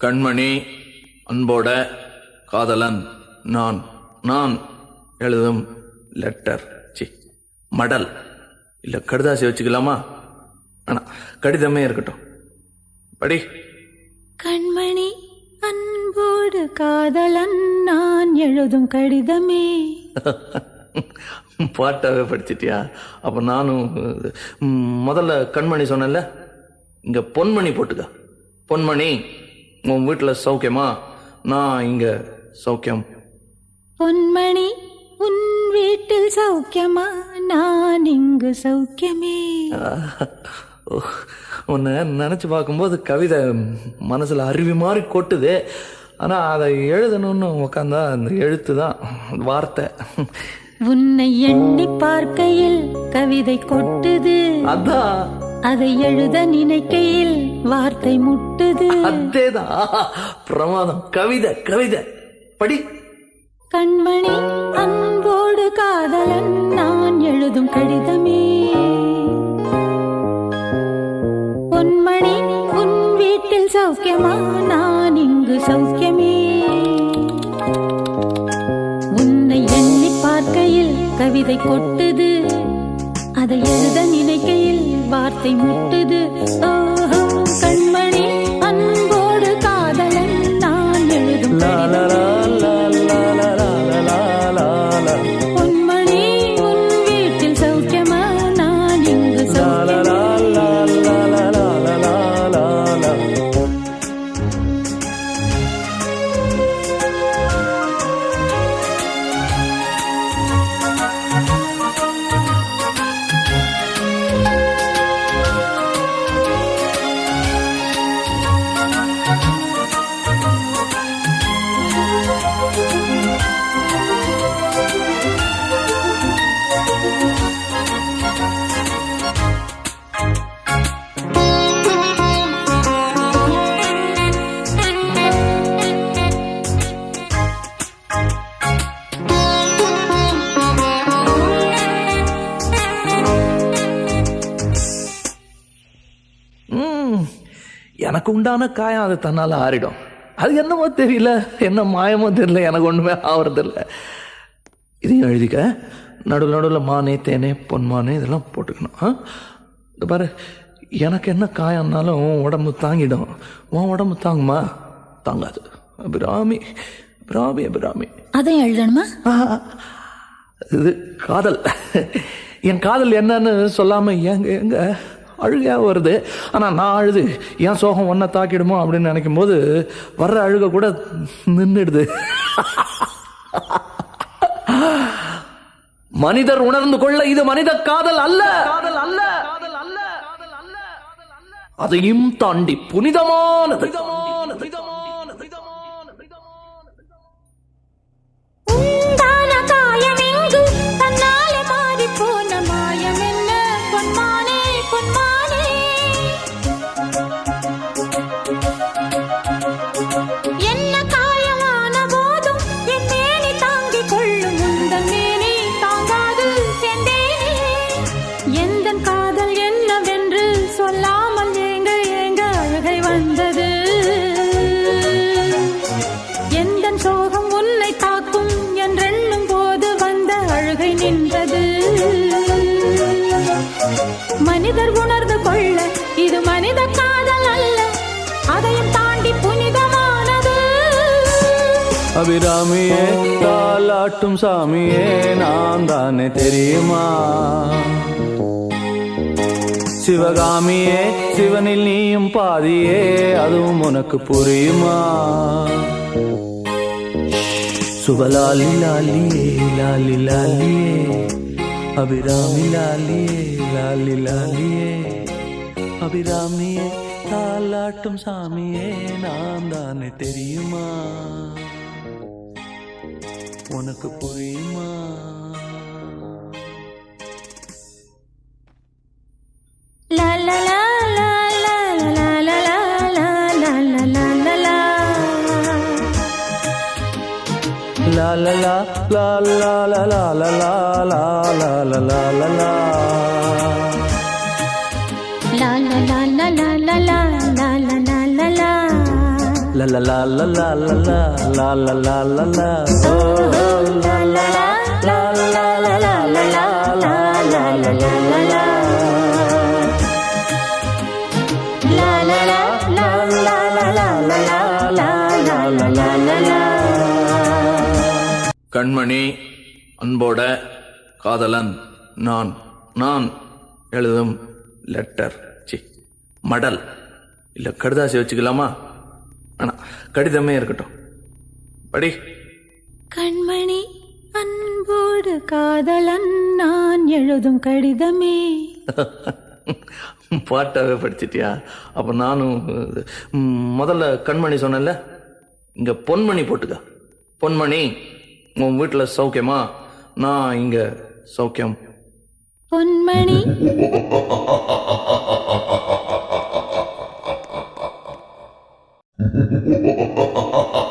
கண்மணி, அன்போட காதலன் நான். நான் எழுதும் லெட்டர், மடல் இல்ல கடுதாசி வச்சுக்கலாமா? ஆனா கடிதமே இருக்கட்டும். படி. கண்மணி, அன்போடு காதலன் நான் எழுதும் கடிதமே. பாட்டாவே படிச்சிட்டியா? அப்ப நானும் முதல்ல கண்மணி சொன்னேன்ல, இங்க பொன்மணி போட்டுக்க. பொன்மணி, உன் வீட்டுல சௌக்கியமா? நான் இங்க சௌக்கியம். பொன்மணி, உன் வீட்டில் சௌக்கியமா? நான் இங்கு சௌக்கியமே. உன்னை நினைச்சு பார்க்கும்போது கவிதை மனசுல அருவி மாதிரி கொட்டுது. ஆனா அதை எழுதணும்னு உக்காந்தா அந்த எழுத்து தான் வார்த்தை. உன்னை எண்ணி பார்க்கையில் கவிதை கொட்டுது, அதான் அதை எழுத நினைக்கையில் வார்த்தை முட்டுது. அதேதான் பிரமாதம். கவிதை கவிதை படி. கண்மணி, அன்போடு காதலன் நான் எழுதும் கடிதமே. பொன்மணி, உன் வீட்டில் சௌக்கியமா? நான் இங்கு சௌக்கியமே. உன்னை எண்ணி பார்க்கையில் கவிதை கொட்டுது, அதை எழுத நினைக்கையில் வார்த்தை முட்டுது. ஓஹோ, கண்மணி, அன்போடு காதலன் நான் எழுதும் கடிதமே. பொன்மணி, உன் வீட்டில் சௌக்கியமா? நான் இங்கு சௌக்கியமே. எனக்கு உண்டான காயம் அது தன்னால ஆறிடும். அது என்னமோ தெரியல, என்ன மாயமோ தெரியல, எனக்கு ஒண்ணுமே ஆவறதில்ல. இதையும் எழுதிக்க. நடுவில் நடுவில் மானே, தேனே, பொன்மானே இதெல்லாம் போட்டுக்கணும். இந்த பாரு, எனக்கு என்ன காயம்னாலும் உன் உடம்பு தாங்கிடும். உன் உடம்பு தாங்குமா? தாங்காது. அபிராமி அபிராமி அபிராமி. அதையும் எழுதணுமா? இது காதல். என் காதல் என்னன்னு சொல்லாம எங்க எங்க அழுகையா வருது. ஆனா நான் அழுது என் சோகம் ஒன்ன தாக்கிடுமோ அப்படின்னு நினைக்கும் போது வர்ற அழுக கூட நின்றுடுது. மனிதர் உணர்ந்து கொள்ள இது மனித காதல் அல்ல, காதல் அல்ல, அதையும் தாண்டி புனிதமானது. உண்டான காயம் எங்கு தன்னாலே மாறி போன மாயம் என்ன? பொன்மானே, பொன்மானே. என்ன காயமான போதும் என் மேனி தாங்கிக் கொள்ளும், உந்தன் மேனி தாங்காது செந்தேனே. எந்தன் காதல் என்னவென்று சொல்லாமல் ஏங்க ஏங்க அழுகை வந்தது. எந்தன் சோகம் உன்னை தாக்கும் என்றெண்ணும் போது வந்த அழுகை நின்றது. மனிதர் உணர்ந்து கொள்ள இது மனித காதல் அல்ல, அதையும் தாண்டி புனிதமானது. அபிராமியே, தாலாட்டும் சாமியே, நான் தானே தெரியுமா? சிவகாமியே, சிவனில் நீயும் பாதியே, அதுவும் உனக்கு புரியுமா? சுபலாலி லாலியே, லாலி லாலியே, அபிராமி லாலியே, லாலி லாலியே. அபிராமியே, தாலாட்டும் சாமியே, நான் தானே தெரியுமா? உனக்கு புரியுமா? லா லா லா லா லா லா லா லா லா லா லா லா லா. La la la la la la la la la la la la la la la. La la la la la la la la la la la la. லலலா லலா லலா லலலா லலா ஓ லலலா லலா லலா லலலா கண்மணி அன்போட காதலன் நான் நான் எழுதும் லெட்டர் மடல் இல்லை கடிதாசி வச்சுக்கலாமா? ஆனால் கடிதமே இருக்கட்டும். படி. கண்மணி அன்போடு காதலன் நான் எழுதும் கடிதமே. பாட்டாவே படிச்சிட்டியா? அப்போ நானும் முதல்ல கண்மணி சொன்னேன்ல, இங்கே பொன்மணி போட்டுக்க. பொன்மணி, உன் வீட்டில் சௌக்கியமா? நான் இங்கே சௌக்கியம். பொன்மணி Ha ha ha ha ha ha.